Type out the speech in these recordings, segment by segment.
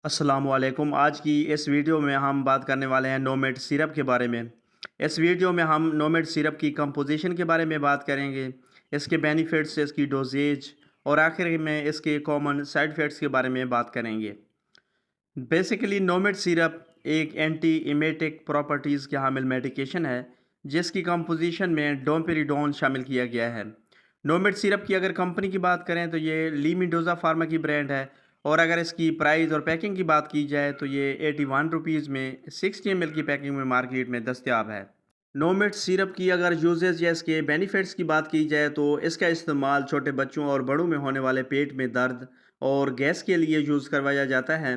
السلام علیکم۔ آج کی اس ویڈیو میں ہم بات کرنے والے ہیں نومیڈ سیرپ کے بارے میں۔ اس ویڈیو میں ہم نومیڈ سیرپ کی کمپوزیشن کے بارے میں بات کریں گے، اس کے بینیفٹس، اس کی ڈوزیج اور آخر میں اس کے کامن سائیڈ افیکٹس کے بارے میں بات کریں گے۔ بیسیکلی نومیڈ سیرپ ایک اینٹی ایمیٹک پراپرٹیز کے حامل میڈیکیشن ہے جس کی کمپوزیشن میں ڈومپیریڈون شامل کیا گیا ہے۔ نومیڈ سیرپ کی اگر کمپنی کی بات کریں تو یہ لیمیڈوزا فارما کی برانڈ ہے، اور اگر اس کی پرائز اور پیکنگ کی بات کی جائے تو یہ 81 روپیز میں 60 ml کی پیکنگ میں مارکیٹ میں دستیاب ہے۔ نومیڈ سیرپ کی اگر یوزز یا اس کے بینیفٹس کی بات کی جائے تو اس کا استعمال چھوٹے بچوں اور بڑوں میں ہونے والے پیٹ میں درد اور گیس کے لیے یوز کروایا جاتا ہے۔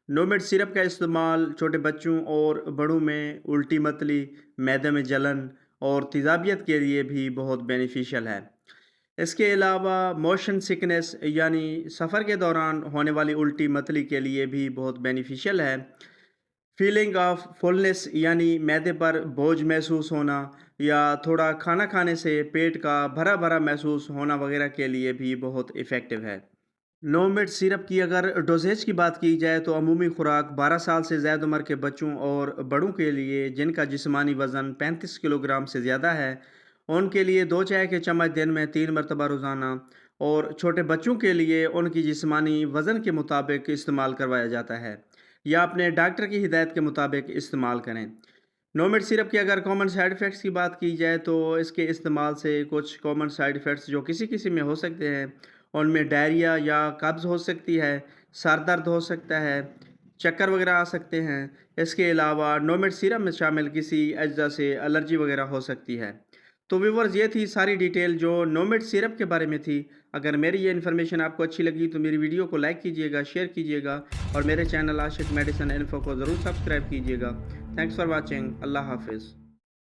نومیڈ سیرپ کا استعمال چھوٹے بچوں اور بڑوں میں الٹی متلی، معدے میں جلن اور تیزابیت کے لیے بھی بہت بینیفیشل ہے۔ اس کے علاوہ موشن سکنس یعنی سفر کے دوران ہونے والی الٹی متلی کے لیے بھی بہت بینیفیشل ہے۔ فیلنگ آف فلنس یعنی معدے پر بوجھ محسوس ہونا یا تھوڑا کھانا کھانے سے پیٹ کا بھرا بھرا محسوس ہونا وغیرہ کے لیے بھی بہت افیکٹو ہے۔ نومیڈ سیرپ کی اگر ڈوزیج کی بات کی جائے تو عمومی خوراک 12 سال سے زائد عمر کے بچوں اور بڑوں کے لیے جن کا جسمانی وزن 35 کلو گرام سے زیادہ ہے، ان کے لیے 2 چائے کے چمچ دن میں 3 مرتبہ روزانہ، اور چھوٹے بچوں کے لیے ان کی جسمانی وزن کے مطابق استعمال کروایا جاتا ہے یا اپنے ڈاکٹر کی ہدایت کے مطابق استعمال کریں۔ نومیڈ سیرپ کی اگر کامن سائیڈ افیکٹس کی بات کی جائے تو اس کے استعمال سے کچھ کامن سائیڈ افیکٹس جو کسی میں ہو سکتے ہیں، ان میں ڈائریا یا قبض ہو سکتی ہے، سر درد ہو سکتا ہے، چکر وغیرہ آ سکتے ہیں۔ اس کے علاوہ نومیڈ سیرپ میں شامل کسی اجزاء سے الرجی وغیرہ ہو سکتی ہے۔ تو ویورز، یہ تھی ساری ڈیٹیل جو نومیڈ سیرپ کے بارے میں تھی۔ اگر میری یہ انفارمیشن آپ کو اچھی لگی تو میری ویڈیو کو لائک کیجئے گا، شیئر کیجئے گا، اور میرے چینل عاشق میڈیسن انفو کو ضرور سبسکرائب کیجئے گا۔ Thanks for watching. اللہ حافظ۔